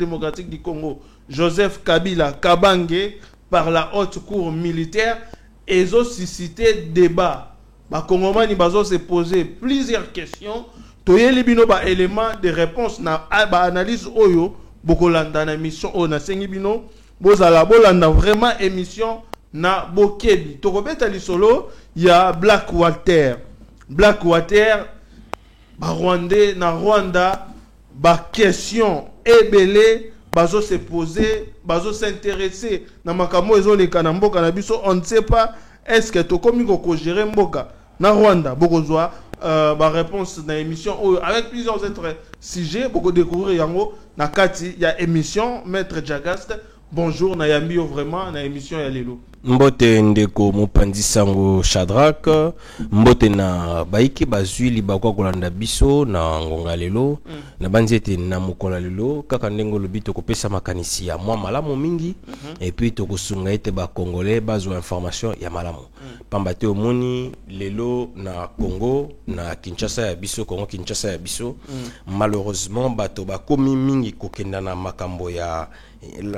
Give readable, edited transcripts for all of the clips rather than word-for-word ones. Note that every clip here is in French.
démocratique du Congo, Joseph Kabila Kabange, par la haute cour militaire, et ont suscité débat. Les Congolais ont se poser plusieurs questions. Toyeli bino ba élément de réponse na ba analyse oyo bokolanda na mission o na sengi bino bozala bolanda vraiment émission na bokebi. Tokobeta lisolo ya Blackwater ba Rwandais na Rwanda ba question ebele bazo se poser bazo s'intéresser na makamo ezoleka na mboka na biso. On ne sait pas est-ce que tokomi ko gérer mboka na Rwanda bokozwa ma réponse dans l'émission avec plusieurs autres sujets pour découvrir yango na kati ya émission Maître Jagast. Bonjour na yambio vraiment na émission ya lelo. Mbote ndeko mopandi sango Shadrack, mbote na baiki bazwili bakwa kolanda biso na ngonga lelo na banzete na mokola lelo kaka ndengo lobito kopesa makanisi ya mwa malamu mingi et puis to kosunga ete ba congolais bazo information ya malamu pamba te omoni lelo na Congo na Kinshasa ya biso Congo Kinshasa ya biso malheureusement bato bakomi mingi kokenda na makambo ya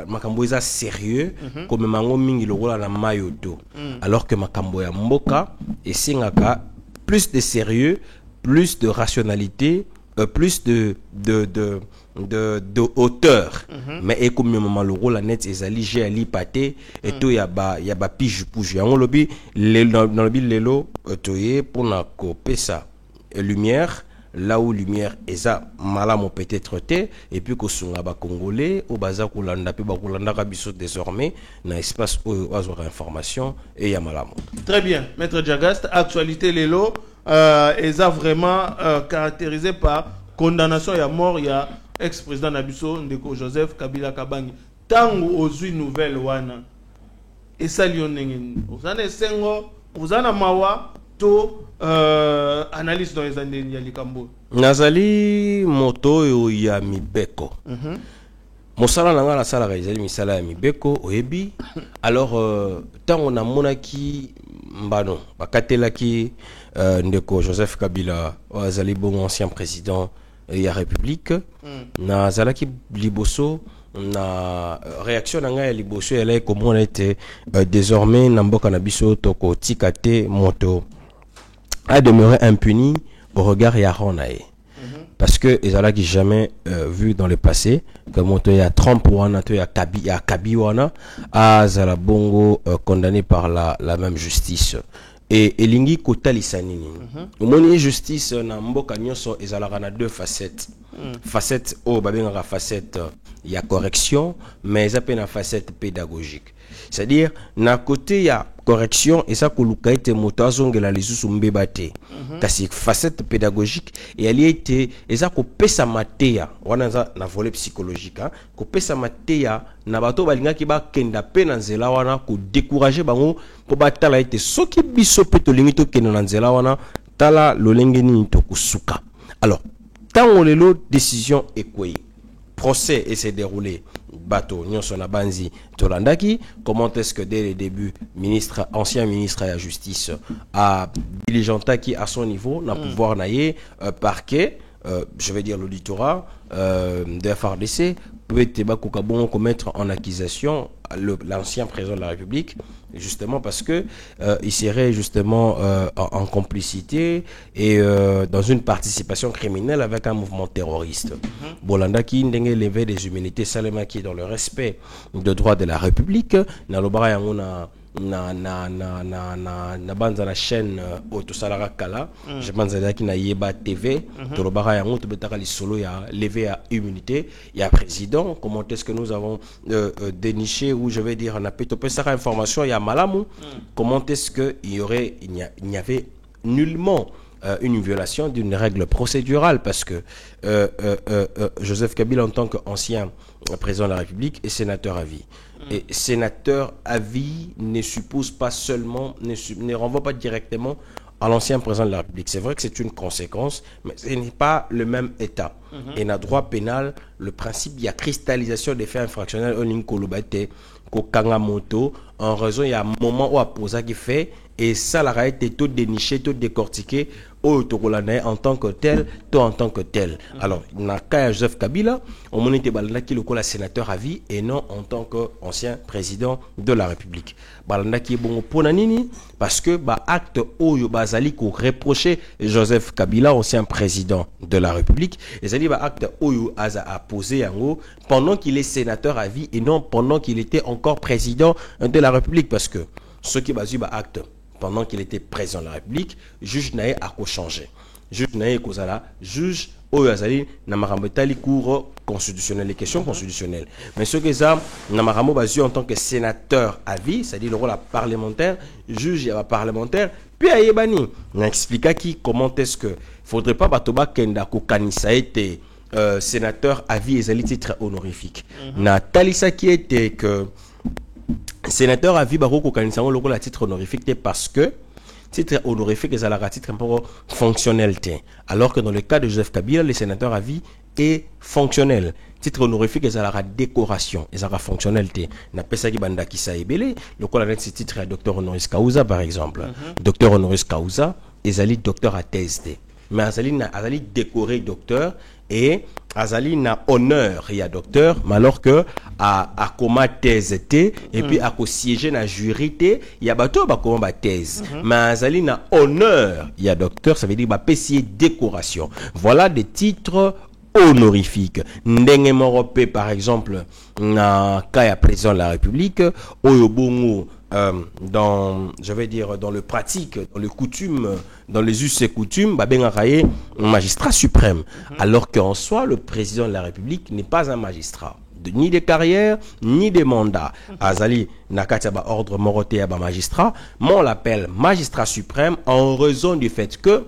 makambo eza sérieux comme mango mingi lokola na mayoto alors que makambo ya mboka esengaka plus de sérieux, plus de rationalité, plus de hauteur. Mais et comme moment le rôle la net ezali j'ai ali paté et tout ya ba pige pouge yango lobi dans le bil lelo toye pour na ko pesa lumière là où lumière eza malamu peut-être té et puis ko sunga ba congolais au baza kolanda pe ba kolanda ka biso désormais na espace où avoir information et ya malamu. Très bien, Maître Jagast, actualité lelo eza vraiment caractérisé par condamnation ya mort ya ex-président Nabiso ndeko Joseph Kabila Kabange. Tango ozui nouvelle wana esali onengeni ozana sengo ozana mawa to analyse dans les années ya likambo nazali moto yo ya mibeko mosala nanga la sala ezali misala ya mibeko oyebi alors tango na monaki mbano bakatelaki ndeko Joseph Kabila azali bon ancien président ya République na zalaki liboso na réaction nanga ya liboso elle est comme on était désormais na mboka na biso toko tikate moto a demeuré impuni au regard ya Ronae parce que ezalaki jamais vu dans le passé que moto ya Trump wana to ya Kabi wana a zala bongo condamné par la même justice et elingi kotalisa nini omoni justice na mboka nyonso ezalaka na deux facettes facette o babengaka facette ya correction mais ça peut na facette pédagogique c'est-à-dire na côté ya correction et ça koluka ete moto azongela lisusu mbeba te kasi facette pédagogique et ali ete eza kopesa mateya wana na volet psychologique kopesa mateya na bato balingaki bakenda pe na nzela wana ko décourager bango po batala ete soki biso pe tolingi tokenda na nzela wana tala lolenge nini tokusuka. Alors tango lelo décision ekwei procès et s'est déroulé bateau nyonso na banzi tolandaki comment est-ce que dès le début ancien ministre de la justice a diligentaki à son niveau na pouvoir naie parquet je vais dire l'auditorat de FARDC peut commettre en accusation l'ancien président de la République justement parce que il serait justement en complicité et dans une participation criminelle avec un mouvement terroriste. Bolanda qui ndenge levé des humanités Salema qui est dans le respect des droits de la République na lobara yangona na banza la chaîne Autosalara Kala je banza ki na Yeba TV to lobara yango to betaka li solo ya levé à immunité ya président. Comment est-ce que nous avons déniché ou je vais dire on a peut ça information ya malamu comment est-ce que il n'y avait nullement une violation d'une règle procédurale parce que Joseph Kabila en tant qu'ancien président de la République est sénateur à vie. Et sénateur à vie ne suppose pas seulement, ne renvoie pas directement à l'ancien président de la République. C'est vrai que c'est une conséquence, mais ce n'est pas le même état. Et dans le droit pénal, le principe, il y a cristallisation des faits infractionnels au Linkolobate, Kokangamoto, en raison il y a un moment où à poser qui fait et ça la été tout déniché, tout décortiqué au en tant que tel, toi en tant que tel. Alors, dans le cas de Joseph Kabila, on m'a dit qu'il est sénateur à vie et non en tant qu'ancien président de la République. Balanda qui est bon pour Nanini parce que acte Oyo Bazali ko reproché Joseph Kabila, ancien président de la République, et ça dit acte Oyo a posé en haut pendant qu'il est sénateur à vie et non pendant qu'il était encore président de la République parce que ce qui va acte pendant qu'il était président de la République, juge Naé a changé. Juge Naé Kozala, juge Oyazali, Namarambetali cours constitutionnel, les questions constitutionnelles. Mais ce que ça, Namaramo Bazu en tant que sénateur à vie, c'est-à-dire le rôle parlementaire, juge et parlementaire, puis à Yébani, on expliqua comment est-ce que faudrait pas Batoba Kenda Kokanisa était sénateur à vie et Zali titre honorifique. Na Talisa qui était que sénateur à vie baroko kanisa le rôle à titre honorifique parce que titre honorifique est à la titre un peu fonctionnalité alors que dans le cas de Joseph Kabila les sénateurs à vie est fonctionnel titre honorifique est à la décoration et à la fonctionnalité n'a pas ça qui banda qui ça ebele le rôle à titre à docteur honoris causa par exemple docteur honoris causa et Zali docteur à TSD mais Azali décoré docteur et Azali n'a honneur il y a docteur mais alors que à comment thèse et puis à siéger na jury il y a bateau ba comment ba thèse mais Azali n'a honneur il y a docteur ça veut dire ba pessier décoration voilà des titres honorifiques ndenge moropé par exemple na cas président de la République oyobongo je vais dire dans le pratique, dans le coutume, dans les us et coutumes, magistrat suprême. Alors qu'en soi, le président de la République n'est pas un magistrat. Ni de carrière, ni de mandat. Azali Nakatiaba ordre moroté à magistrat, mais on l'appelle magistrat suprême en raison du fait que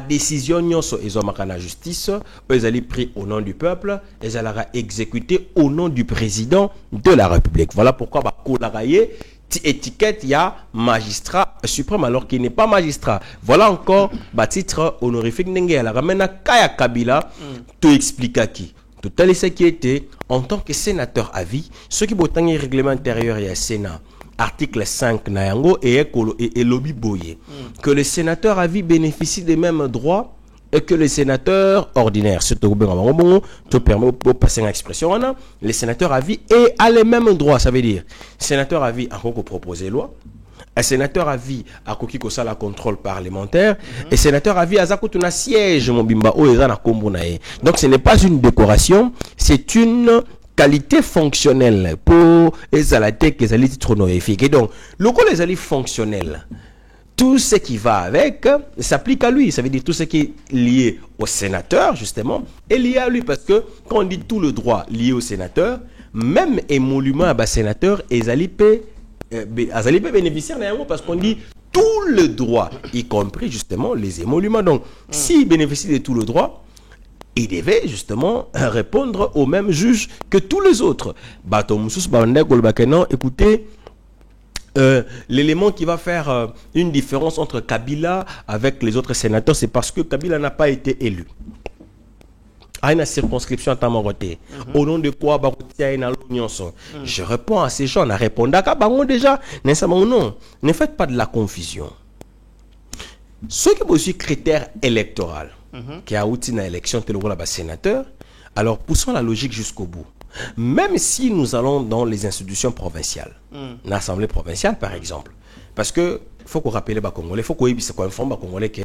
décision nyonso ezomaka justice ezali pris au nom du peuple ezalaka exécuté au nom du président de la République. Voilà pourquoi kolaraye étiquette il y a magistrat suprême alors qu'il n'est pas magistrat. Voilà encore titre honorifique ndenge la ramena kaya Kabila te expliqua qui tout à ce qui était en tant que sénateur à vie ce qui botangi règlement intérieur et Sénat article 5 Nayango et lobby boye que les sénateurs à vie bénéficient des mêmes droits que les sénateurs ordinaires. Surtout te permet de passer une expression les sénateurs à vie et à les mêmes droits. Ça veut dire sénateur à vie a proposé loi. Un sénateur à vie a koki ko sala contrôle parlementaire et sénateur à vie a zakutuna siège mobimba o ezana kombonae. Donc ce n'est pas une décoration, c'est une qualité fonctionnelle pour les alatés les alliés titres honorifiques. Et donc le coup les alliés fonctionnels tout ce qui va avec s'applique à lui. Ça veut dire tout ce qui est lié au sénateur, justement, est lié à lui. Parce que quand on dit tout le droit lié au sénateur, même émolument à sénateur, Ezali peut bénéficier parce qu'on dit tout le droit, y compris justement les émoluments. Donc, s'il bénéficie de tout le droit, il devait justement répondre au même juge que tous les autres. Écoutez, l'élément qui va faire une différence entre Kabila avec les autres sénateurs, c'est parce que Kabila n'a pas été élu. À une circonscription à Tamoroté. Au nom de quoi je réponds à ces gens. On a répondu à déjà. Non. Ne faites pas de la confusion. Ce qui est aussi critère électoral, qui a outil dans l'élection de sénateur, alors poussons la logique jusqu'au bout. Même si nous allons dans les institutions provinciales, l'Assemblée provinciale par exemple, parce que faut qu'on rappelle les Congolais, faut qu'on informe les Congolais que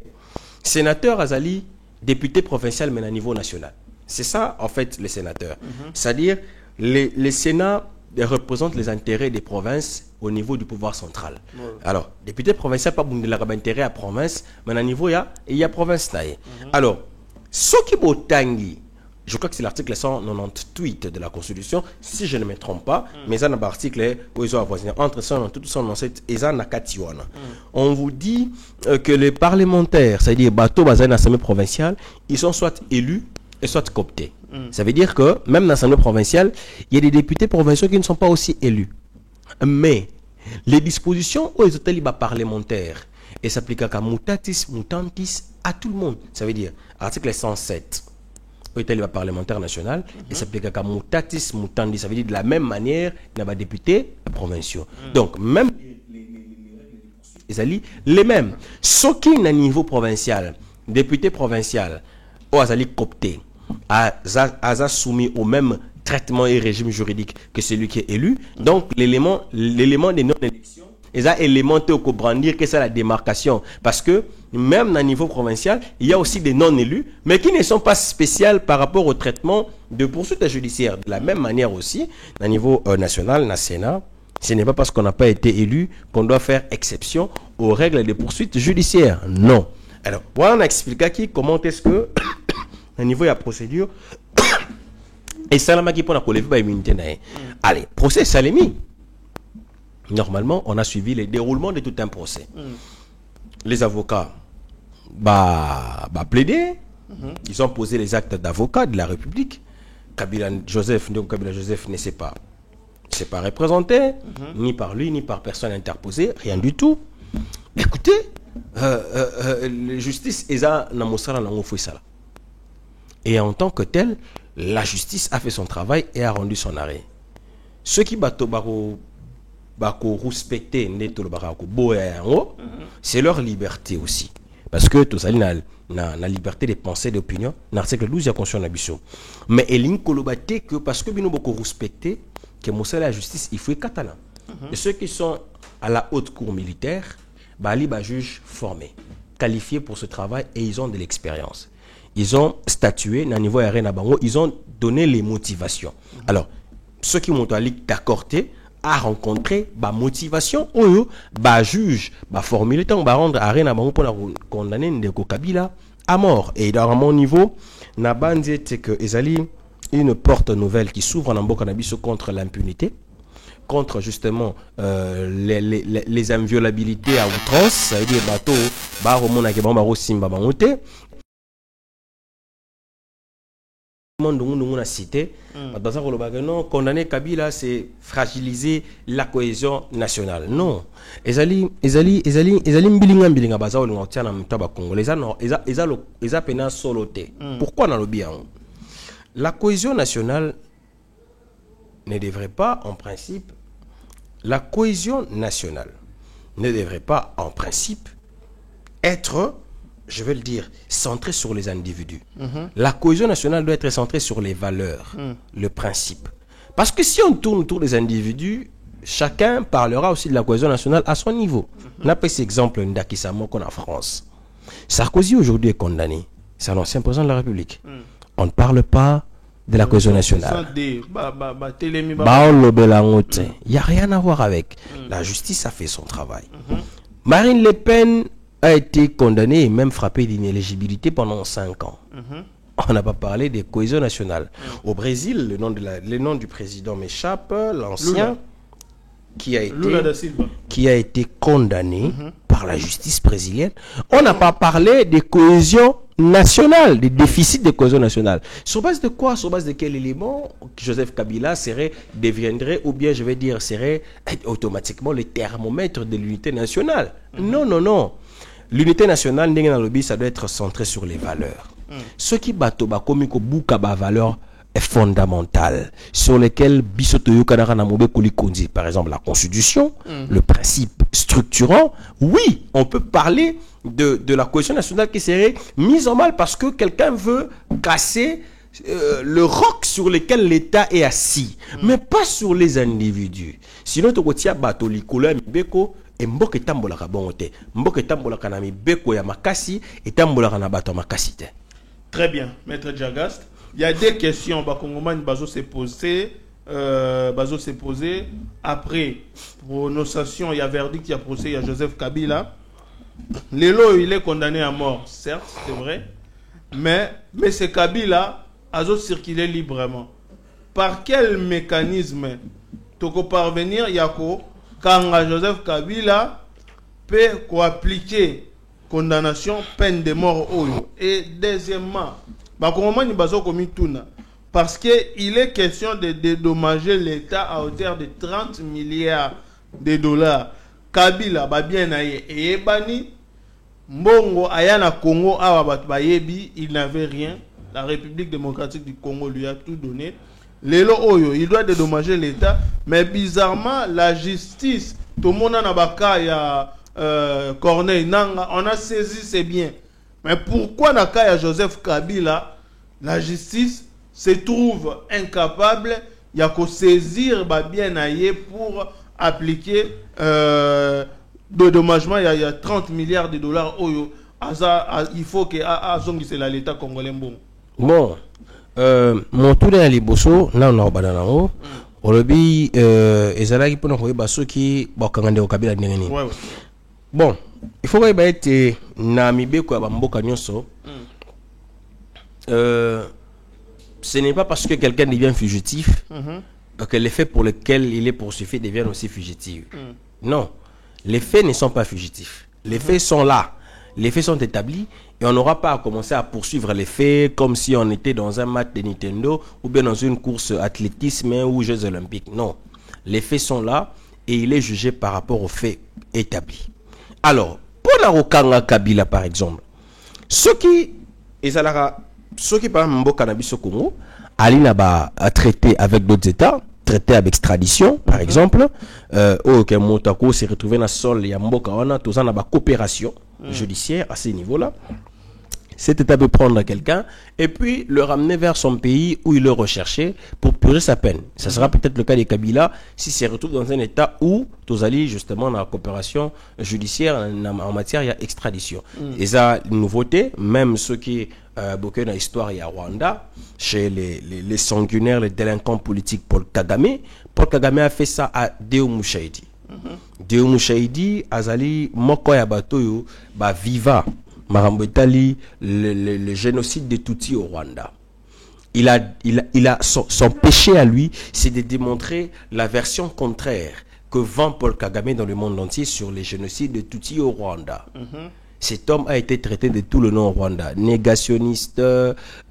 sénateur Azali, député provincial mais à niveau national. C'est ça en fait les sénateurs. C'est-à-dire les Sénats représentent les intérêts des provinces au niveau du pouvoir central. Alors, député provincial pas intérêt à province, mais à niveau il y a province là. Alors, ce qui botangi, je crois que c'est l'article 198 de la Constitution, si je ne me trompe pas, mais ça n'a article où ils ont avoisiné entre 197 et 197. On vous dit que les parlementaires, c'est-à-dire bateau bazan assemblée provinciale, ils sont soit élus et soit cooptés. Ça veut dire que même dans l'assemblée provinciale, il y a des députés provinciaux qui ne sont pas aussi élus. Mais les dispositions aux autorités parlementaires et s'appliquent à mutatis mutantis à tout le monde. Ça veut dire article 107. le parlementaire national, et s'applique à mutatis mutandis, ça veut dire de la même manière qu'il y a des députés provinciaux. Donc, même les mêmes. Ce qui est à niveau provincial, député provincial, ou azali copté, a soumis au même traitement et régime juridique que celui qui est élu. Donc, l'élément des non-élections, ils ont élémenté au brandir que c'est la démarcation. Parce que, même à niveau provincial, il y a aussi des non-élus, mais qui ne sont pas spéciales par rapport au traitement de poursuites judiciaires. De la même manière aussi, à niveau national, na Sénat, ce n'est pas parce qu'on n'a pas été élu qu'on doit faire exception aux règles de poursuites judiciaires. Non. Alors, voilà, on a expliqué comment est-ce que, à niveau de la procédure, et Salama qui pour la lever immunité. Allez, procès Salemi. Normalement, on a suivi le déroulement de tout un procès. Les avocats plaider. Ils ont posé les actes d'avocat de la République. Kabila Joseph ne s'est pas représenté, ni par lui, ni par personne interposée, rien du tout. Écoutez, la justice est à et en tant que tel, la justice a fait son travail et a rendu son arrêt. Ceux qui respecter c'est leur liberté aussi. Parce que tout ça, la liberté de pensée, d'opinion, l'article 12 de la Constitution d'Abisso. Mais il y a que parce que nous beaucoup respecter que la justice, il faut être catalan. Et ceux qui sont à la haute cour militaire, juges formés, qualifiés pour ce travail et ils ont de l'expérience. Ils ont statué à niveau arena bango, ils ont donné les motivations. Alors, ceux qui m'ont d'accordé à rencontrer ma motivation ou juge formuler tant rendre arena bango pour condamner Ndeko Kabila à mort. Et dans mon niveau, na bandit que ezali une porte nouvelle qui s'ouvre en Mboka Nabiso contre l'impunité, contre justement les inviolabilités à outrance, ça veut dire bateau baromona ke bamba simba bangote. Cité, non, condamner Kabila, c'est fragiliser la cohésion nationale. Non. Ezali mbilinga baza olingotya na mtaba congolais eza pena soloté. Pourquoi dans le bien? La cohésion nationale ne devrait pas en principe être, je vais le dire, centré sur les individus. La cohésion nationale doit être centrée sur les valeurs, le principe. Parce que si on tourne autour des individus, chacun parlera aussi de la cohésion nationale à son niveau. On a pris cet exemple d'Akisamo qu'on a en France. Sarkozy aujourd'hui est condamné. C'est un ancien président de la République. On ne parle pas de la cohésion nationale. Il n'y a rien à voir avec. La justice a fait son travail. Marine Le Pen a été condamné et même frappé d'inéligibilité pendant 5 ans. On n'a pas parlé de cohésion nationale. Au Brésil, le nom du président m'échappe, l'ancien, qui a été condamné par la justice brésilienne. On n'a pas parlé de cohésion nationale, des déficits de cohésion nationale. Sur base de quoi? Sur base de quel élément Joseph Kabila deviendrait, ou bien je vais dire, serait automatiquement le thermomètre de l'unité nationale? Non, non, non. L'unité nationale, ça doit être centré sur les valeurs. Ce qui comme valeur est fondamental, sur lesquels par exemple la constitution, le principe structurant. Oui, on peut parler de la cohésion nationale qui serait mise en mal parce que quelqu'un veut casser le roc sur lequel l'État est assis, mais pas sur les individus. Sinon, tu retiens bateau likolo mibeko et mboke tambolaka bongote, mboke tambolaka na mibeko ya makasi et tambolaka na bato makasi te. Très bien, Maître Djagast. Il y a des questions Bakongomani bazo se poser après prononciation, il y a verdict, il y a procès, il y a Joseph Kabila. Lelo, il est condamné à mort, certes, c'est vrai, mais ce Kabila a circulé librement. Par quel mécanisme toko parvenir yako quand Joseph Kabila peut appliquer condamnation, peine de mort oyo? Et deuxièmement, parce qu'il est question de dédommager l'État à hauteur de 30 milliards de dollars. Kabila bien et Ebani Mbongo Ayana Congo Awabat Bayebi, il n'avait rien. la République démocratique du Congo lui a tout donné. Lelo Oyo, il doit dédommager l'État, mais bizarrement, la justice, tout le monde en a baka, il y a Corneille Nanga, on a saisi, c'est bien. Mais pourquoi Naka ya Joseph Kabila, la justice se trouve incapable, il y a qu'à saisir bien aillé pour appliquer de dédommagement, il y a 30 milliards de dollars Oyo. Il faut que c'est l'État congolais bon. Bon, mon tour dans les bossos, là on a au bananango. Au lobby, ezalaki pour nous basso qui bakangande au Kabila ndengeni. Bon, il faut que être na mibeko ya mboka nyonso. Ce n'est pas parce que quelqu'un devient fugitif que les faits pour lesquels il est poursuivi deviennent aussi fugitifs. Non, les faits ne sont pas fugitifs. Les faits sont là. Les faits sont établis et on n'aura pas à commencer à poursuivre les faits comme si on était dans un match de Nintendo ou bien dans une course athlétisme ou Jeux Olympiques. Non, les faits sont là et il est jugé par rapport aux faits établis. Alors, pour la Rokanga Kabila par exemple, ceux qui par exemple cannabis au Congo, Alina a traité avec d'autres États, traité avec extradition par exemple, au Motako s'est retrouvé dans le sol, il y a Mboka on a tous en coopération judiciaire à ce niveau-là. Cet État peut prendre quelqu'un et puis le ramener vers son pays où il est recherché pour purger sa peine. Ça sera peut-être le cas des Kabila s'il se retrouve dans un État où Tozali justement dans la coopération judiciaire en matière il y a extradition. Et ça, une nouveauté, même ceux qui beaucoup dans l'histoire il y a Rwanda, chez les sanguinaires, les délinquants politiques Paul Kagame a fait ça à Deo Mouchaïdi. Deo Mouchaïdi azali moko ya batoyo ba viva marambetali le génocide des Tutsis au Rwanda. Il a son péché à lui, c'est de démontrer la version contraire que vend Paul Kagame dans le monde entier sur les génocides des Tutsis au Rwanda. Cet homme a été traité de tout le nom au Rwanda, négationniste,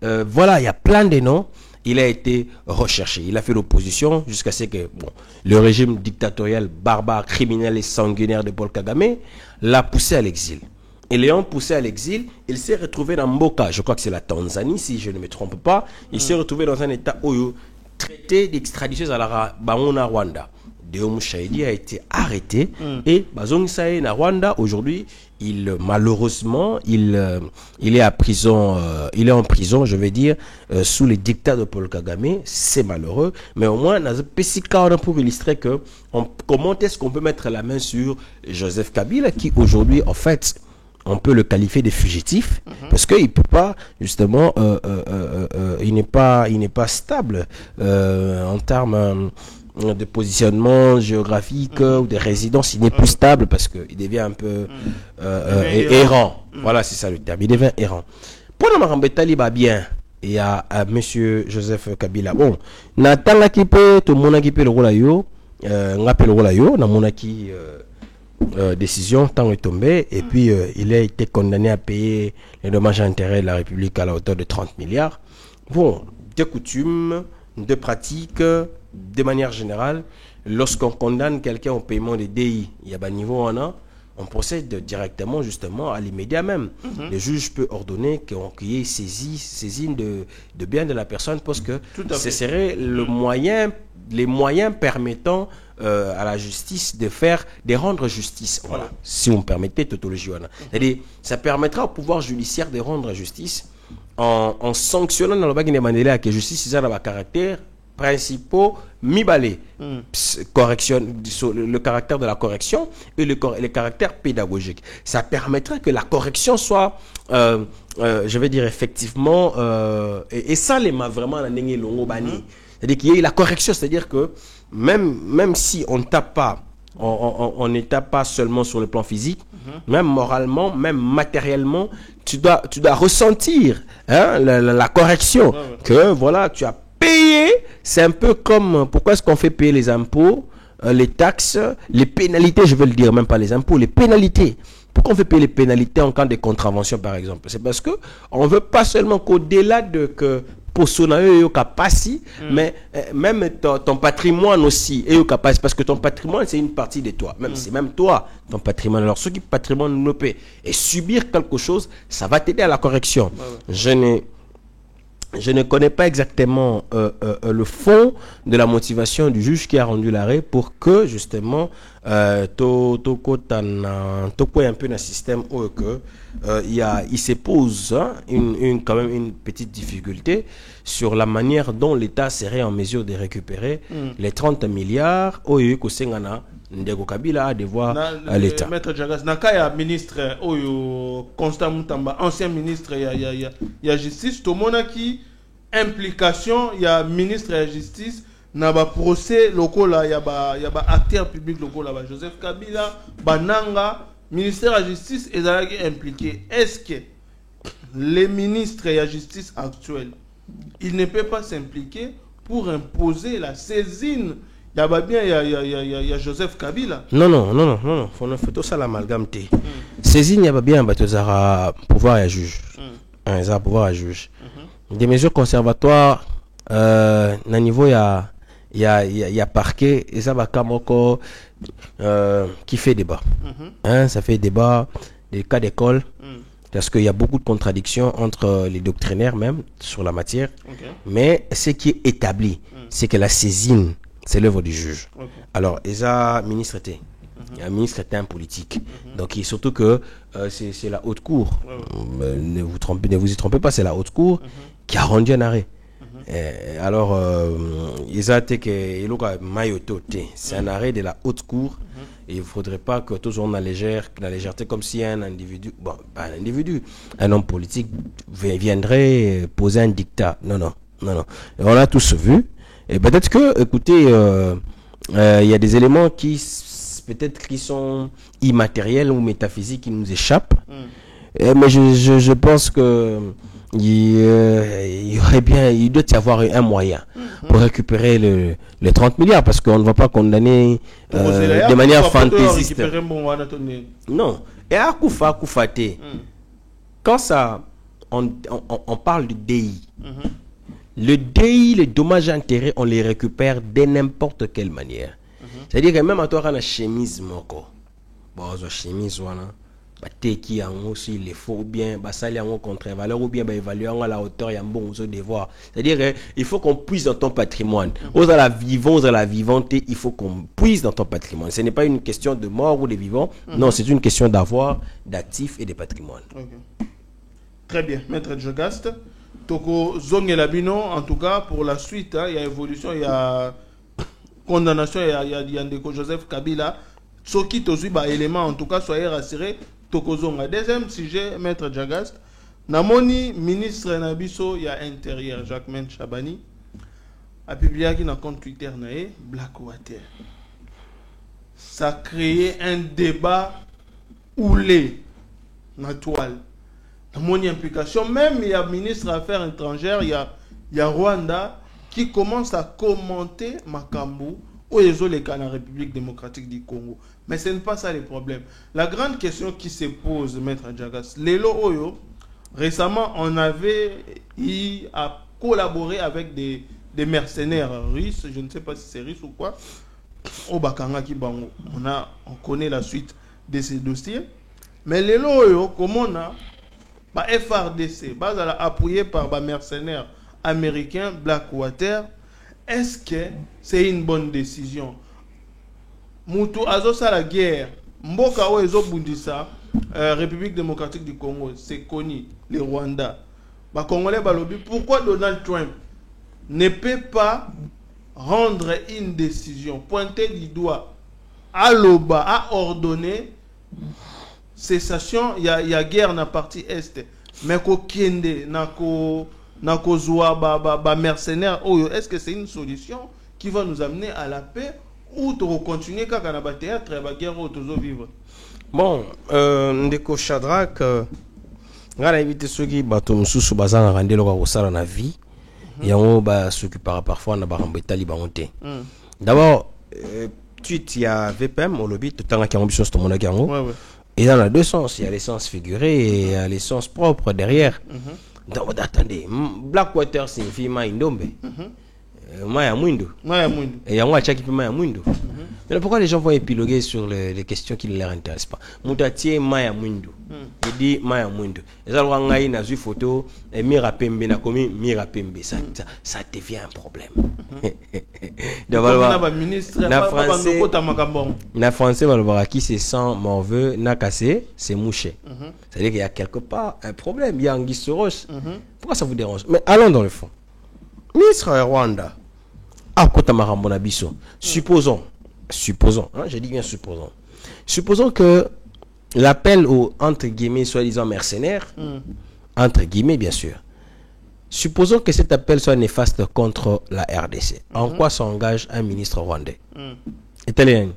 voilà, il y a plein de noms. Il a été recherché. Il a fait l'opposition jusqu'à ce que le régime dictatorial, barbare, criminel et sanguinaire de Paul Kagame l'a poussé à l'exil. Et l'ayant poussé à l'exil, il s'est retrouvé dans Mboka, je crois que c'est la Tanzanie, si je ne me trompe pas. Il s'est retrouvé dans un état où traité d'extradition à la Banona Rwanda. Deo Mouchaïdi a été arrêté et Bazong Sae na Rwanda aujourd'hui malheureusement il est en prison, je vais dire sous les dictats de Paul Kagame. C'est malheureux, mais au moins dans un petit cas pour illustrer que comment est-ce qu'on peut mettre la main sur Joseph Kabila qui aujourd'hui en fait on peut le qualifier de fugitif parce qu'il peut pas justement il n'est pas stable en termes de positionnement géographique ou de résidence. Il n'est plus stable parce qu'il devient un peu errant. Voilà, c'est ça le terme, il devient errant. Pour le Marambetali va bien, il y a monsieur Joseph Kabila. Bon, Nathan qui peut tout le monde qui peut le rôle yo ngape le rôle yo na monaki décision tant est tombée et puis il a été condamné à payer les dommages à intérêts de la République à la hauteur de 30 milliards. Bon, des coutumes, des pratiques, de manière générale, lorsqu'on condamne quelqu'un au paiement des DI, il y a un niveau on procède directement justement à l'immédiat même. Le juge peut ordonner qu'il y ait saisine de biens de la personne parce que ce serait les moyens permettant à la justice de rendre justice. Voilà. Si vous me permettez, tautologie. C'est-à-dire, ça permettra au pouvoir judiciaire de rendre justice en sanctionnant dans le bagage de Mandela que justice a un caractère principaux mi-balé, correction, le caractère de la correction et le caractère pédagogique. Ça permettrait que la correction soit, je vais dire effectivement, et ça les m'a vraiment l'année longo bani. C'est-à-dire qu'il y ait la correction, c'est-à-dire que même si on ne tape pas, on ne tape pas seulement sur le plan physique, même moralement, même matériellement, tu dois ressentir la correction que voilà, tu as payé. C'est un peu comme pourquoi est-ce qu'on fait payer les impôts, les taxes, les pénalités, je veux le dire, même pas les impôts, les pénalités. Pourquoi on fait payer les pénalités en cas de contravention par exemple? C'est parce que on veut pas seulement qu'au-delà de que mais même ton patrimoine aussi est parce que ton patrimoine c'est une partie de toi, même c'est même toi ton patrimoine. Alors ceux qui patrimoine ne paient et subir quelque chose, ça va t'aider à la correction. Je n'ai je ne connais pas exactement le fond de la motivation du juge qui a rendu l'arrêt pour que justement un peu dans le système où que il se pose quand même une petite difficulté sur la manière dont l'État serait en mesure de récupérer les 30 milliards au Kosengana Ndeko Kabila a devoir à l'État. Maître Jagas, Nakaya ministre Oyo Constant Moutamba, ancien ministre ya justice, tout le monde qui implication ya ministre ya justice na ba procès lokola ya ba acteur public lokola ba Joseph Kabila, Bananga, ministère de la justice est impliqué. Est-ce que les ministres de la justice actuels, il ne peut pas s'impliquer pour imposer la saisine? Il y a Joseph Kabila. Non. Faut tout ça l'amalgame. Saisine, il y a bien pouvoir à juge. Ça pouvoir à juge. Des mesures conservatoires, na niveau il y a parquet et ça va comme encore qui fait débat. Ça fait débat des cas d'école parce qu'il y a beaucoup de contradictions entre les doctrinaires même sur la matière. Mais ce qui est établi, c'est que la saisine, c'est l'œuvre du juge. Alors, ESA ministre était. Un ministre était un politique. Donc, surtout que c'est la haute cour. Ne vous y trompez pas, c'est la haute cour qui a rendu un arrêt. Alors, c'est un arrêt de la haute cour. Et il ne faudrait pas que tout le monde la légèreté, comme si un individu, un homme politique viendrait poser un dictat. Non. Et on a tous vu. Et peut-être que, écoutez, il y a des éléments qui sont immatériels ou métaphysiques qui nous échappent. Mais je pense que il doit y avoir un moyen pour récupérer les 30 milliards parce qu'on ne va pas condamner de manière fantaisiste. Non. Et à Koufate, quand ça, on parle du DI. Le DI, les dommages et intérêts, on les récupère de n'importe quelle manière. C'est-à-dire que même à toi, on a une chemise, une chemise, qui aussi les faux ou bien ça les en contre-valeur ou bien évaluer à la hauteur et un bon devoir. C'est-à-dire il faut qu'on puise dans ton patrimoine. Aux à la vivante, il faut qu'on puise dans ton patrimoine. Ce n'est pas une question de mort ou de vivant. Non, c'est une question d'avoir, d'actifs et de patrimoine. Très bien, Maître Jogast. Toko Zong et Labino, en tout cas, pour la suite, il y a évolution, il y a condamnation, il y a Ndeko Joseph Kabila. Ce qui est élément, en tout cas, soyez rassurés. Toko Zong. Deuxième sujet, Maître Jagast. Namoni, ministre Nabiso, il y a intérieur, Jacquemain Chabani, a publié un compte Twitter, Blackwater. Ça a créé un débat houlé, na toile. Mon implication, même il y a ministre des Affaires étrangères, il y a Rwanda qui commence à commenter Makambu ou les cas dans la République démocratique du Congo. Mais ce n'est pas ça le problème. La grande question qui se pose, Maître Jagas, Lelo Oyo, récemment, on avait eu à collaborer avec des mercenaires russes, je ne sais pas si c'est russe ou quoi, au Bakanga Kibango. On connaît la suite de ces dossiers. Mais Lelo Oyo, comme on a FRDC, appuyé par les mercenaires américains Blackwater, est-ce que c'est une bonne décision? Moutou Azosa la guerre, Mboka Oezo Bundisa, République démocratique du Congo, c'est connu, le Rwanda. Les Congolais balobi, pourquoi Donald Trump ne peut pas rendre une décision, pointer du doigt à l'OBA, à ordonner cessation, il y a guerre dans la partie est, mais ko kiende nako zoa mercenaires, est-ce que c'est une solution qui va nous amener à la paix ou to continuer quand on a théâtre et la guerre où to vivre? Bon, ndeko Shadrach, ngala éviter ceux qui bato mususu bazanga randelo kwa kosala na vie, yango ba s'occupera parfois na barambeta libangote. D'abord, tweet il y a VPM au lobby tout temps qui a ambition ce monde qui yango. Ouais. Et dans les deux sens, il y a l'essence figurée et il y a l'essence propre derrière. Donc, attendez, Blackwater signifie Maindombe. Maya Mwindo. Et il y a un qui peut Maya Mwindo. Mais pourquoi les gens vont épiloguer sur les questions qui ne leur intéressent pas? Moutatie Maya Mwindu. Il dit Maya Mwindu. Les gens ont une photo et Mira Pembe n'a commis Mira Pembe. Ça devient un problème. Na français, qui se sent morveux, n'a cassé, c'est mouché. C'est-à-dire qu'il y a quelque part un problème. Il y a Anguille Soros. Pourquoi ça vous dérange? Mais allons dans le fond. Ministre Rwanda. Supposons, hein, je dis bien supposons que l'appel aux entre guillemets soi-disant mercenaires, entre guillemets bien sûr, supposons que cet appel soit néfaste contre la RDC. En quoi s'engage un ministre rwandais? Italien.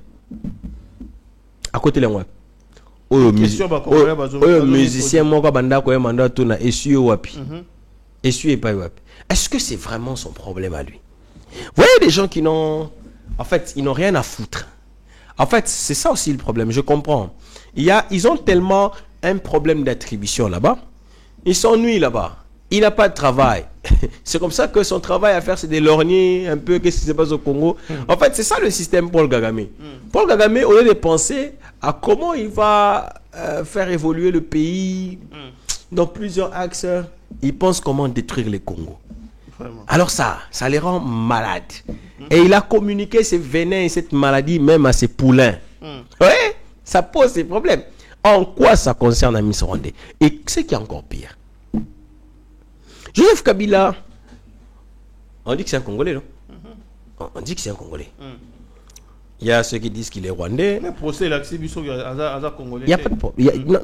À côté de moi. Musicien moi banda ko mandat tuna essuie wapi. Essuie pas wapi. Est-ce que c'est vraiment son problème à lui? Vous voyez des gens qui n'ont... En fait, ils n'ont rien à foutre. En fait, c'est ça aussi le problème, je comprends. Ils ont tellement un problème d'attribution là-bas. Ils s'ennuient là-bas. Il n'a pas de travail. C'est comme ça que son travail à faire, c'est de lorgner un peu qu'est-ce qui se passe au Congo. En fait, c'est ça le système Paul Kagame. Paul Kagame, au lieu de penser à comment il va faire évoluer le pays dans plusieurs axes, il pense comment détruire le Congo. Alors ça les rend malades. Et il a communiqué ces venins et cette maladie même à ses poulains. Oui, ça pose des problèmes. En quoi ça concerne Amis Rwandais? Et ce qui est encore pire, Joseph Kabila, on dit que c'est un Congolais, non? On dit que c'est un Congolais. Il y a ceux qui disent qu'il est rwandais. Mais procès l'acceptation congolais. Il n'y a pas de problème.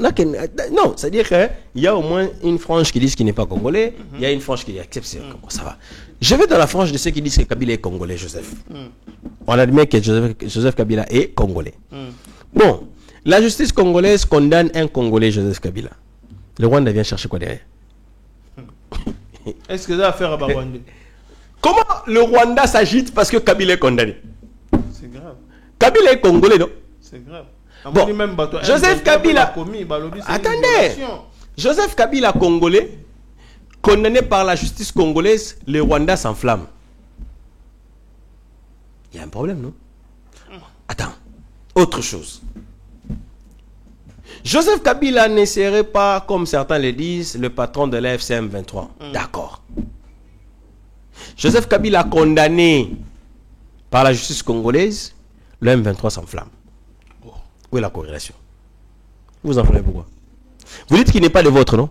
Non, c'est-à-dire qu'il y a au moins une frange qui dit qu'il n'est pas congolais. Il y a une frange qui accepte. Ça va. Je vais dans la frange de ceux qui disent que Kabila est congolais, Joseph. On admet que Joseph Kabila est congolais. Bon, la justice congolaise condamne un Congolais, Joseph Kabila. Le Rwanda vient chercher quoi derrière? Est-ce que ça a affaire à Rwanda? Comment le Rwanda s'agite parce que Kabila est condamné? C'est grave. Kabila est congolais, non? C'est grave. Bon, Joseph Kabila. Attendez. Joseph Kabila congolais, condamné par la justice congolaise, le Rwanda s'enflamme. Il y a un problème, non? Attends. Autre chose. Joseph Kabila ne serait pas, comme certains le disent, le patron de la FCM 23. D'accord. Joseph Kabila condamné par la justice congolaise, le M23 s'enflamme. Où est la corrélation? Vous enflammez pourquoi? Vous dites qu'il n'est pas le vôtre, non?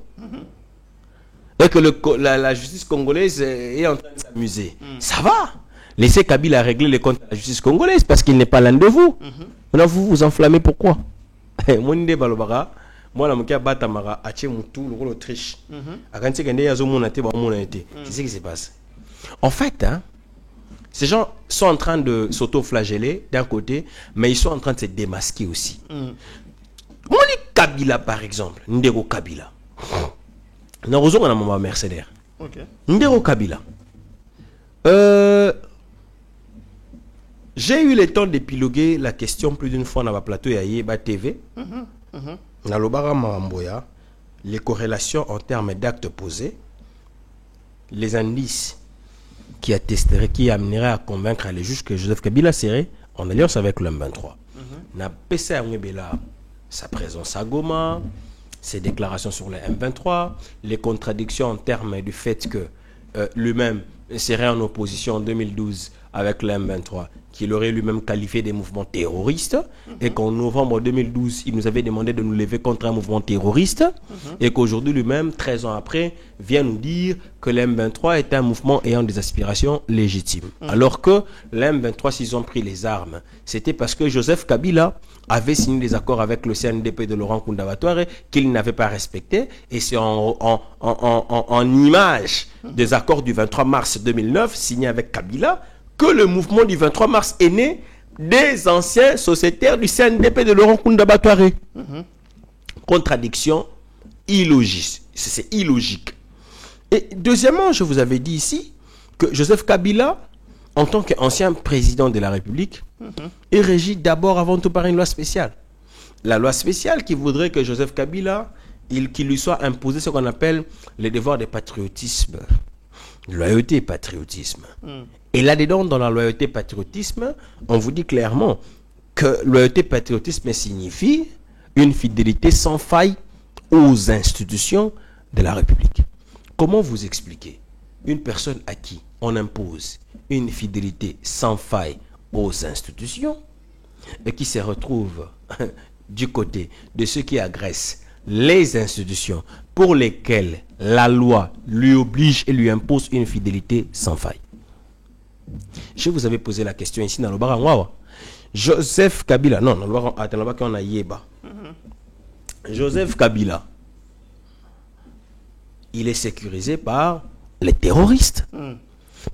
Et que la justice congolaise est en train de s'amuser. Ça va. Laissez Kabila régler les comptes de la justice congolaise parce qu'il n'est pas l'un de vous. Maintenant, vous vous enflammez pourquoi? Moi, je ce qui se passe. En fait, hein, ces gens sont en train de s'auto-flageller d'un côté, mais ils sont en train de se démasquer aussi. Moni Kabila, par exemple, Ndero Kabila. Nous avons un moment mercenaire. Ndero Kabila. J'ai eu le temps d'épiloguer la question plus d'une fois dans ma plateau et à Yeba TV. Dans le Maramboya, les corrélations en termes d'actes posés, les indices qui attesteraient, qui amèneraient à convaincre les juges que Joseph Kabila serait en alliance avec le M23. Na PCA Ngebela, sa présence à Goma, ses déclarations sur le M23, les contradictions en termes du fait que lui-même serait en opposition en 2012 avec le M23, qu'il aurait lui-même qualifié des mouvements terroristes, et qu'en novembre 2012, il nous avait demandé de nous lever contre un mouvement terroriste, et qu'aujourd'hui lui-même, 13 ans après, vient nous dire que le M23 est un mouvement ayant des aspirations légitimes. Alors que le M23, s'ils ont pris les armes, c'était parce que Joseph Kabila avait signé des accords avec le CNDP de Laurent Kunda Batware qu'il n'avait pas respecté, et c'est en image des accords du 23 mars 2009 signés avec Kabila que le mouvement du 23 mars est né des anciens sociétaires du CNDP de Laurent Kunda Batware. Contradiction illogique. C'est illogique. Et deuxièmement, je vous avais dit ici que Joseph Kabila, en tant qu'ancien président de la République, est régi d'abord avant tout par une loi spéciale. La loi spéciale qui voudrait que Joseph Kabila, qu'il lui soit imposé ce qu'on appelle les devoirs de patriotisme. Loyauté et patriotisme. Et là-dedans, dans la loyauté et patriotisme, on vous dit clairement que loyauté patriotisme signifie une fidélité sans faille aux institutions de la République. Comment vous expliquer une personne à qui on impose une fidélité sans faille aux institutions et qui se retrouve du côté de ceux qui agressent les institutions pour lesquelles la loi lui oblige et lui impose une fidélité sans faille? Je vous avais posé la question ici dans le Barangwawa. Joseph Kabila, non, on a Yeba. Joseph Kabila, il est sécurisé par les terroristes.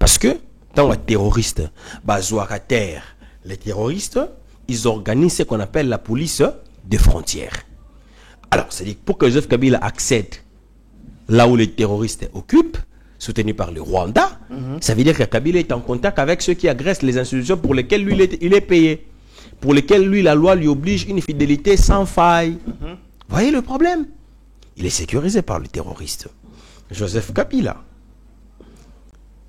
Parce que, dans les terroristes, les terroristes, ils organisent ce qu'on appelle la police des frontières. Alors, c'est-à-dire pour que Joseph Kabila accède là où les terroristes occupent, soutenu par le Rwanda, ça veut dire que Kabila est en contact avec ceux qui agressent les institutions pour lesquelles lui il est payé, pour lesquelles lui la loi lui oblige une fidélité sans faille. Voyez le problème? Il est sécurisé par les terroristes. Joseph Kabila.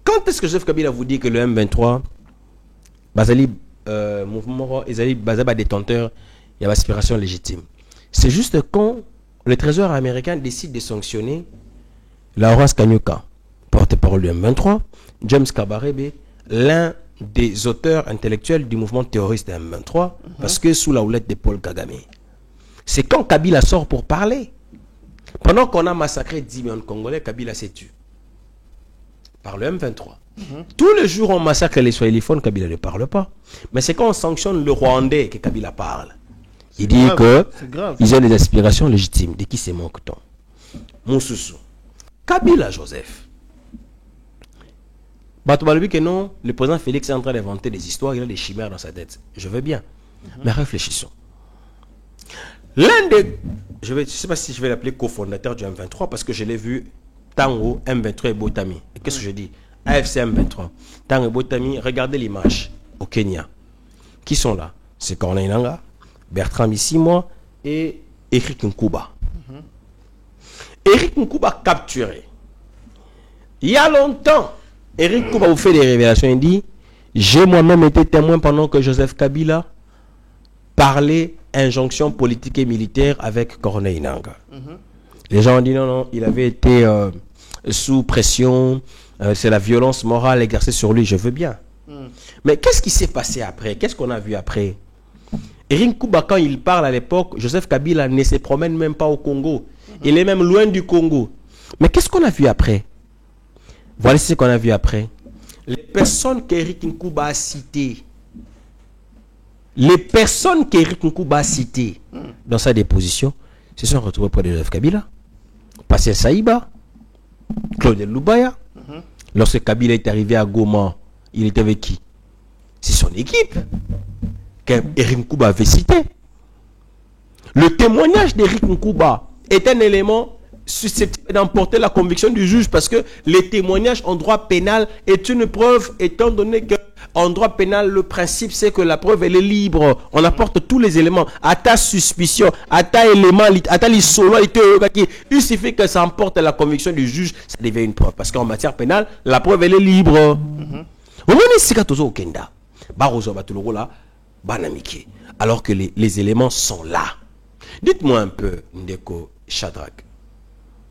Quand est-ce que Joseph Kabila vous dit que le M23, Bazali, mouvement, Bazaba détenteur, il y a aspiration légitime? C'est juste quand le trésor américain décide de sanctionner Laurence Kanyuka, porte-parole du M23, James Kabarebe, l'un des auteurs intellectuels du mouvement terroriste M23, parce que sous la houlette de Paul Kagame. C'est quand Kabila sort pour parler. Pendant qu'on a massacré 10 millions de Congolais, Kabila s'est tué par le M23. Tous les jours, on massacre les Swahiliphones, Kabila ne parle pas. Mais c'est quand on sanctionne le Rwandais que Kabila parle. Il dit qu'ils ont des aspirations légitimes. De qui c'est manque-t-on? Moussoussou. Kabila Joseph. Batoubaloubi que non, le président Félix est en train d'inventer des histoires, il a des chimères dans sa tête. Je veux bien. Mais réfléchissons. L'un des... Je ne sais pas si je vais l'appeler cofondateur du M23 parce que je l'ai vu Tango, M23 et Botami. Et qu'est-ce que je dis? AFC M23. Tango et Botami, regardez l'image au Kenya. Qui sont là? C'est Corneille Nangaa, Bertrand Bisimwa et Eric Nkuba. Eric Nkuba capturé. Il y a longtemps, Eric Nkuba vous fait des révélations. Il dit, j'ai moi-même été témoin pendant que Joseph Kabila parlait injonction politique et militaire avec Corneille Nangaa. Les gens ont dit non, il avait été sous pression, c'est la violence morale exercée sur lui, je veux bien. Mais qu'est-ce qui s'est passé après? Qu'est-ce qu'on a vu après? Eric Nkuba, quand il parle à l'époque, Joseph Kabila ne se promène même pas au Congo. Il est même loin du Congo. Mais qu'est-ce qu'on a vu après? Voilà ce qu'on a vu après. Les personnes qu'Eric Nkuba a citées, dans sa déposition se sont retrouvées près de Joseph Kabila. Passé Saïba, Claude Loubaya. Lorsque Kabila est arrivé à Goma, il était avec qui? C'est son équipe qu'Eric Nkuba avait cité. Le témoignage d'Eric Nkuba est un élément susceptible d'emporter la conviction du juge parce que les témoignages en droit pénal est une preuve, étant donné que en droit pénal, le principe c'est que la preuve elle est libre. On apporte tous les éléments à ta suspicion, à ta élément, à ta solo, il suffit que ça emporte la conviction du juge, ça devient une preuve parce qu'en matière pénale, la preuve elle est libre. Alors que les éléments sont là. Dites-moi un peu, Ndeko Shadrach.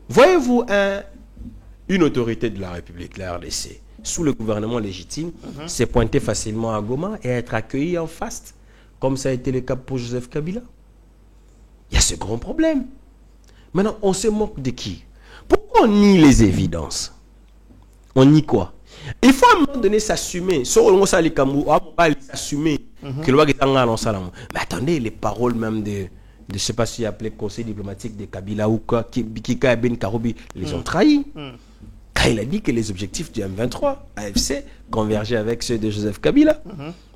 Voyez-vous une autorité de la République, la RDC, sous le gouvernement légitime, s'est pointé facilement à Goma et être accueilli en face, comme ça a été le cas pour Joseph Kabila? Il y a ce grand problème. Maintenant, on se moque de qui? Pourquoi on nie les évidences? On nie quoi? Il faut à un moment donné s'assumer. S'assumer que le mais attendez, les paroles même de je ne sais pas s'il appelé conseil diplomatique de Kabila ou quoi, Kika Ben Karoubi, les ont trahis. Quand il a dit que les objectifs du M23, AFC, convergeaient avec ceux de Joseph Kabila.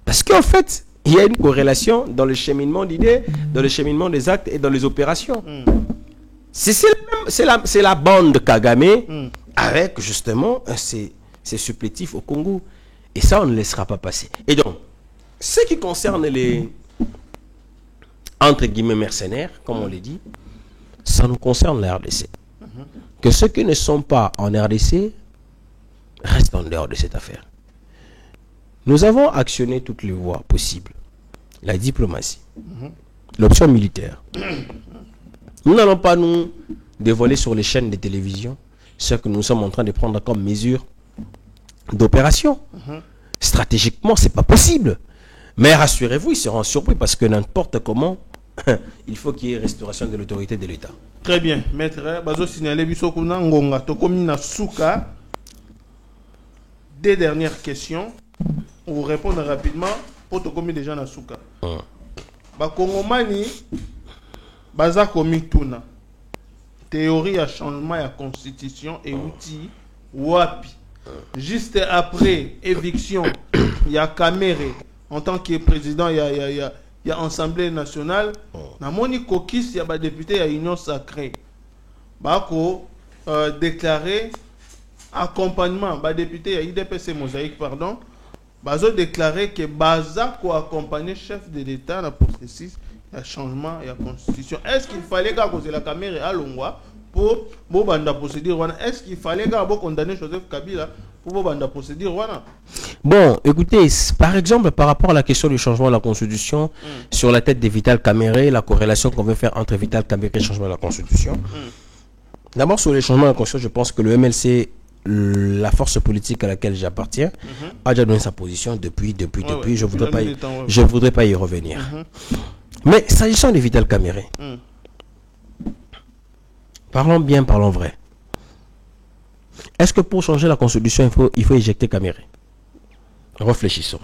Parce qu'en fait, il y a une corrélation dans le cheminement d'idées, dans le cheminement des actes et dans les opérations. C'est la bande Kagame avec justement ses supplétifs au Congo. Et ça, on ne laissera pas passer. Et donc, ce qui concerne les entre guillemets mercenaires, comme on l'a dit, ça nous concerne la RDC. Que ceux qui ne sont pas en RDC restent en dehors de cette affaire. Nous avons actionné toutes les voies possibles la diplomatie, l'option militaire. Nous n'allons pas nous dévoiler sur les chaînes de télévision ce que nous sommes en train de prendre comme mesure d'opération. Stratégiquement, c'est pas possible. Mais rassurez-vous, ils seront surpris parce que n'importe comment, il faut qu'il y ait restauration de l'autorité de l'État. Très bien, maître. Bazo signalé biso kuna ngonga to komi na suka. Deux dernières questions. On vous répondre rapidement pour te komi déjà na suka. Ba Kongomani baza komi tuna. Théorie à changement à constitution et outils wapi. Juste après éviction, il y a Kamere en tant que président, il y a Assemblée nationale. Na moni kokis, il y a des députés à Union sacrée. Bako déclaré accompagnement, bah député à IDPC Mosaïque, pardon. Bazo déclaré que Baza ko accompagner chef de l'État dans le processus, il y a changement, il y a constitution. Est-ce qu'il fallait que la Kamere à Longwa pour banda procédure? Est-ce qu'il fallait que condamner Joseph Kabila pour banda procédure? Bon, écoutez, par exemple, par rapport à la question du changement de la Constitution, sur la tête de Vital Kamerhe, la corrélation qu'on veut faire entre Vital Kamerhe et le changement de la Constitution. D'abord, sur les changements de la Constitution, je pense que le MLC, la force politique à laquelle j'appartiens, a déjà donné sa position depuis. Je ne voudrais pas y revenir. Mais s'agissant de Vital Kamerhe, parlons bien, parlons vrai. Est-ce que pour changer la Constitution, il faut éjecter Kamerhe? Réfléchissons.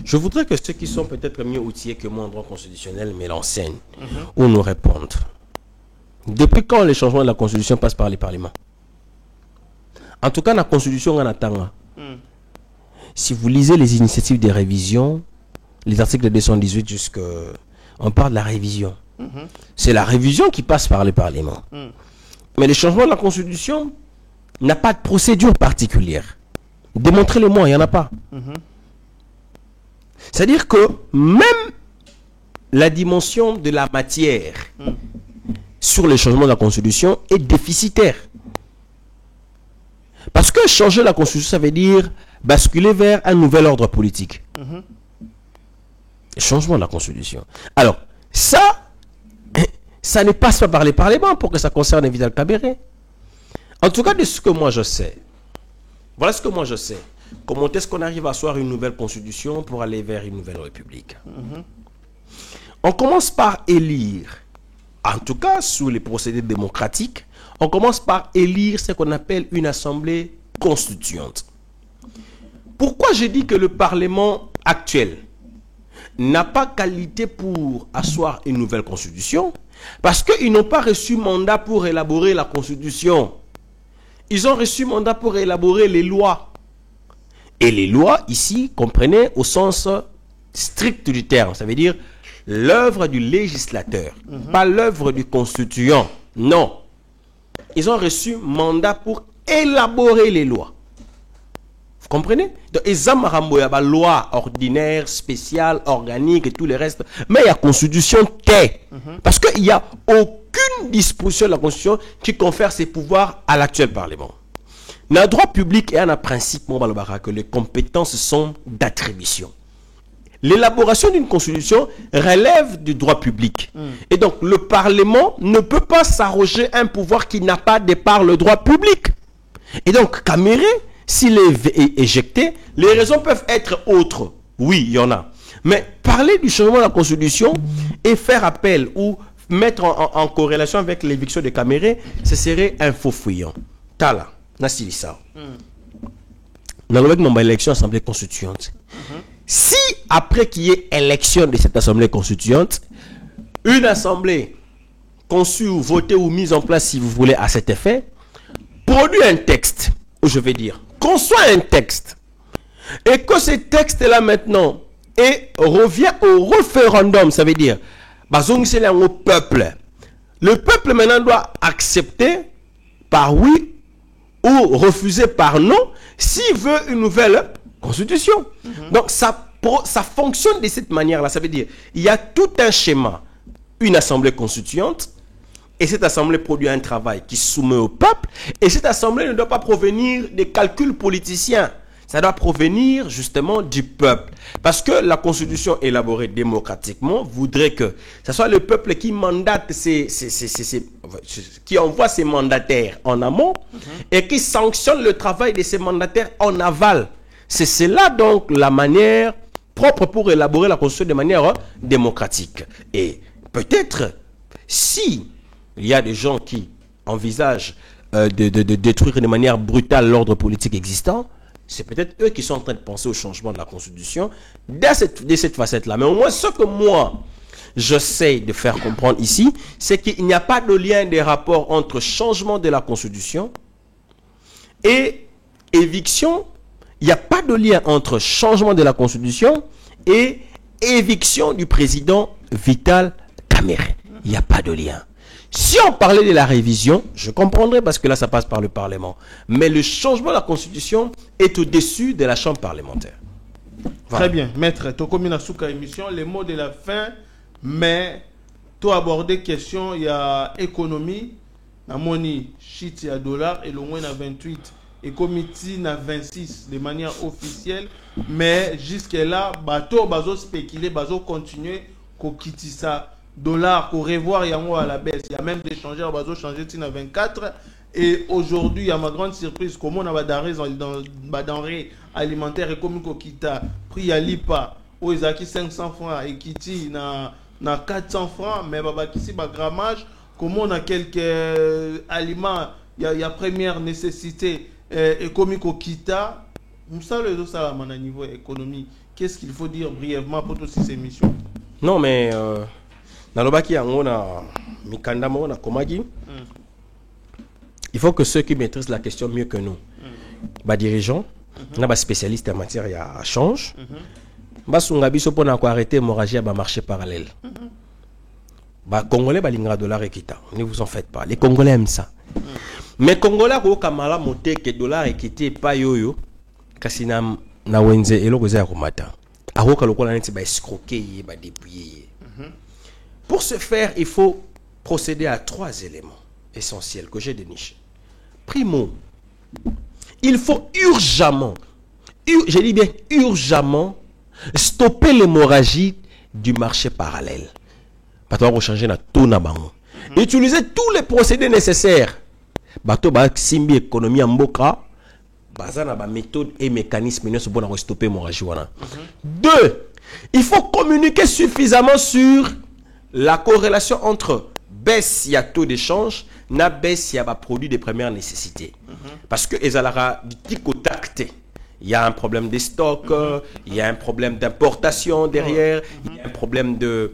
Je voudrais que ceux qui sont peut-être mieux outillés que moi en droit constitutionnel me l'enseignent ou nous répondent. Depuis quand les changements de la Constitution passent par les parlements? En tout cas, la Constitution en attend. Si vous lisez les initiatives de révision, les articles 218 jusqu'à... On parle de la révision. C'est la révision qui passe par les parlements. Mais le changement de la Constitution n'a pas de procédure particulière. Démontrez-le-moi, il n'y en a pas. C'est-à-dire que même la dimension de la matière sur le changement de la Constitution est déficitaire. Parce que changer la Constitution, ça veut dire basculer vers un nouvel ordre politique. Le changement de la Constitution. Alors, ça ne passe pas par les parlements pour que ça concerne Vital Kamerhe. En tout cas, de ce que moi je sais, voilà ce que moi je sais. Comment est-ce qu'on arrive à asseoir une nouvelle constitution pour aller vers une nouvelle république? On commence par élire, en tout cas sous les procédés démocratiques, on commence par élire ce qu'on appelle une assemblée constituante. Pourquoi je dis que le Parlement actuel n'a pas qualité pour asseoir une nouvelle constitution? Parce qu'ils n'ont pas reçu mandat pour élaborer la constitution. Ils ont reçu mandat pour élaborer les lois. Et les lois, ici, comprenez au sens strict du terme. Ça veut dire l'œuvre du législateur, pas l'œuvre du constituant. Non. Ils ont reçu mandat pour élaborer les lois. Vous comprenez? Donc, il y a des lois ordinaires, spéciales, organiques et tout le reste. Mais il y a constitution T. Parce qu'il n'y a aucune disposition de la constitution qui confère ses pouvoirs à l'actuel Parlement. Dans le droit public, il y a un principe que les compétences sont d'attribution. L'élaboration d'une constitution relève du droit public. Et donc, le Parlement ne peut pas s'arroger un pouvoir qui n'a pas de par le droit public. Et donc, Kamerhe, s'il est éjecté, les raisons peuvent être autres. Oui, il y en a. Mais parler du changement de la Constitution et faire appel ou mettre en corrélation avec l'éviction de Kamerhe, ce serait un faux fouillant. Tala, Nassilissa. Dans l'élection Assemblée constituante. Si, après qu'il y ait élection de cette Assemblée constituante, une Assemblée conçue ou votée ou mise en place, si vous voulez, à cet effet, produit un texte, je vais dire, conçoit un texte, et que ce texte-là maintenant revient au référendum, ça veut dire, au peuple. Le peuple maintenant doit accepter par oui ou refuser par non s'il veut une nouvelle constitution. Donc ça fonctionne de cette manière-là. Ça veut dire il y a tout un schéma, une assemblée constituante, et cette assemblée produit un travail qui soumet au peuple, et cette assemblée ne doit pas provenir des calculs politiciens. ça doit provenir justement du peuple. Parce que la constitution élaborée démocratiquement voudrait que ce soit le peuple qui mandate qui envoie ses mandataires en amont et qui sanctionne le travail de ses mandataires en aval. C'est cela donc la manière propre pour élaborer la constitution de manière démocratique. Et peut-être si il y a des gens qui envisagent de détruire de manière brutale l'ordre politique existant, c'est peut-être eux qui sont en train de penser au changement de la Constitution de cette facette-là. Mais au moins, ce que moi, j'essaie de faire comprendre ici, c'est qu'il n'y a pas de lien des rapports entre changement de la Constitution et éviction. Il n'y a pas de lien entre changement de la Constitution et éviction du président Vital Kamerhe. Il n'y a pas de lien. Si on parlait de la révision, je comprendrais parce que là, ça passe par le Parlement. Mais le changement de la Constitution est au-dessus de la Chambre parlementaire. Voilà. Très bien. Maître, Tokomina Souka émission, les mots de la fin, mais tu as abordé question, il y a économie, la monnaie, shit, il y a dollar, et le moins à 28, et comité à 26 de manière officielle, mais jusque-là, bateau, bazo spéculer, bazo continuer, ko quitter ça. Dollar, pour revoir, il y a à la baisse. Il y a même des changeurs, ils ont changé à 24. Et aujourd'hui, il y a ma grande surprise, comment on a des denrées alimentaires et comme Kokita, prix à l'IPA, où ils ont 500 francs et Kiti na 400 francs, mais ici, grammage, comment on a quelques aliments, il y a première nécessité, et comme Kokita, nous savons ça à niveau économie. Qu'est-ce qu'il faut dire brièvement pour toutes ces émissions? Non, mais. Il faut que ceux qui maîtrisent la question mieux que nous, dirigeants, spécialistes en matière de change, pour arrêter l'hémorragie à marché parallèle. Congolais dollar et kita. Ne vous en faites pas. Les Congolais aiment ça. Mais Congolais au kamala monté que dollar et kita pas yoyo kasina na wenze elo koza komata. Aroka lokola neti ba escroquer ba dépouiller. Pour ce faire, il faut procéder à 3 éléments essentiels que j'ai dénichés. Primo, il faut urgemment, je dis bien urgemment, stopper l'hémorragie du marché parallèle. Bato va changer na tout na bango. Utiliser tous les procédés nécessaires. Bato ba simbi économie mboka, bazana ba méthode et mécanismes pour stopper l'hémorragie wana. 2, il faut communiquer suffisamment sur la corrélation entre baisse il y a taux d'échange, na baisse il y a produit de première nécessité. Parce que il y a un problème de stock, il y a un problème d'importation derrière, il y a un problème de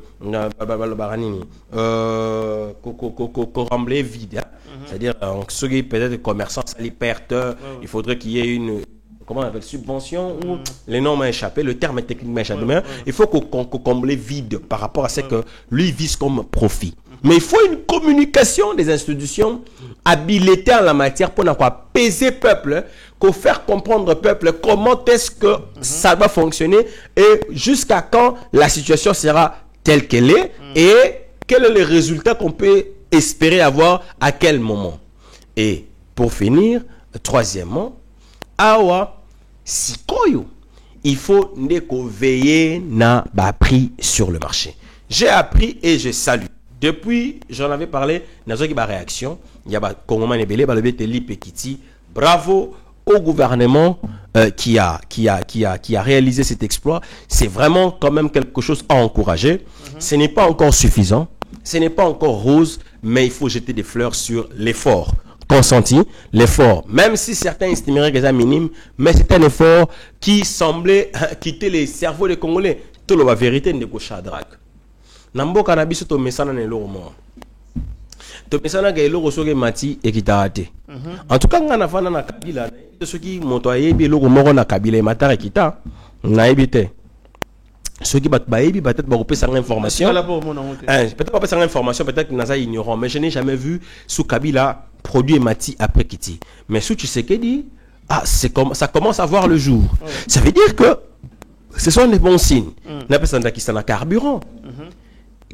remblai vide. C'est-à-dire ceux qui peut-être commerçants ça les perte, il faudrait qu'il y ait une comment on appelle subvention ou les normes ont échappé, le terme est techniquement échappé. Mais il faut qu'on comble vide par rapport à ce que lui vise comme profit. Mais il faut une communication des institutions habilitées en la matière pour peser peuple, pour faire comprendre au peuple comment est-ce que ça doit fonctionner et jusqu'à quand la situation sera telle qu'elle est et quel est le résultat qu'on peut espérer avoir à quel moment. Et pour finir, troisièmement, il faut veiller na prix sur le marché. J'ai appris et je salue. Depuis, j'en avais parlé, dans une réaction, il y a bravo au gouvernement qui a réalisé cet exploit. C'est vraiment quand même quelque chose à encourager. Ce n'est pas encore suffisant, ce n'est pas encore rose, mais il faut jeter des fleurs sur l'effort consenti, l'effort, même si certains estimeraient que c'est minime, mais c'est un effort qui semblait quitter les cerveaux des Congolais. Tout la vérité n'est pas chadrak. Nambo cannabis to mesana ne lo mo. To mesana ga lo soge mati e kitate. En tout cas ngana fana na kabila ceux qui montoyer bi lo mo na kabila matare kita na ebité. Ceux qui battent peut-être pas repérer cette information. Peut-être pas cette information, peut-être qu'ils sont ignorants. Mais je n'ai jamais vu sous Kabila produit Mati après Kiti. Mais sous Tshisekedi, ça commence à voir le jour. Ça veut dire que ce sont des bons signes. On appelle ça un carburant.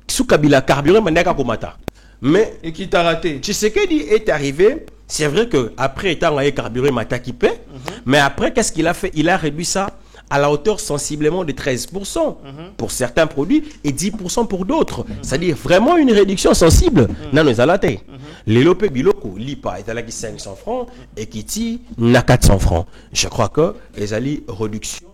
Sous Kabila, carburant, mais n'est-ce pas. Mais et qui t'a raté. Tshisekedi est arrivé, C'est vrai que après étant carburé Mataki paie, mais après qu'est-ce qu'il a fait? Il a réduit ça à la hauteur sensiblement de 13% pour certains produits et 10% pour d'autres. C'est-à-dire vraiment une réduction sensible. Non, nous allons les lopé biloko lipa est à la 500 francs et Kiti n'a 400 francs. Je crois que les alliés réduction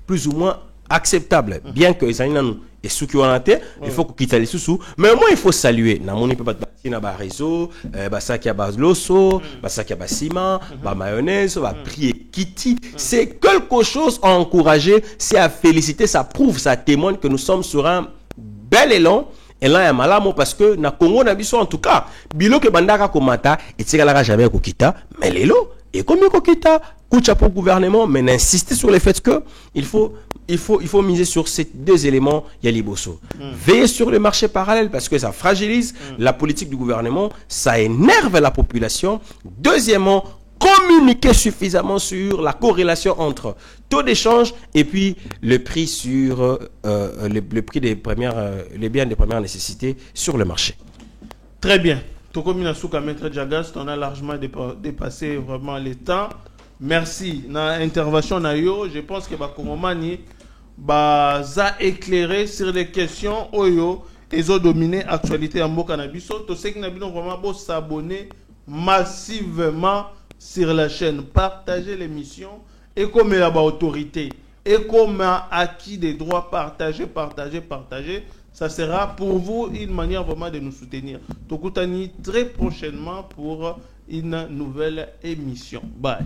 plus ou moins acceptable, bien que les alliés et ceux qui ont la tête, il faut qu'ils les sous. Mais moi, il faut saluer. Namon il peut pas bâtir na réseau, ça qui a bas l'osso, ça qui a bas ciment, mayonnaise, prix Kitty. C'est quelque chose à encourager, c'est à féliciter, ça prouve, ça témoigne que nous sommes sur un bel élan. Et là, il y a malamo parce que na Congo na biso en tout cas, bilo que bandaka komata et tigala jamais kokita, mais lelo et comme kokita, coup chapeau gouvernement, mais insister sur le fait que il faut miser sur ces deux éléments, Yaliboso. Veiller sur le marché parallèle parce que ça fragilise la politique du gouvernement, ça énerve la population. Deuxièmement, communiquer suffisamment sur la corrélation entre taux d'échange et puis le prix sur le prix des les biens de première nécessité sur le marché. Très bien. Tokomina Souka Maître Djagas, on a largement dépassé vraiment le temps. Merci. Na intervention na yo, je pense que Bakongomani za éclairé sur les questions oyo et ont dominé l'actualité en Mboka na biso. To sais que na bino vraiment beau s'abonner massivement sur la chaîne, partagez l'émission et comme la autorité et comme acquis des droits, partagez. Ça sera pour vous une manière vraiment de nous soutenir. Tokutani très prochainement pour une nouvelle émission. Bye.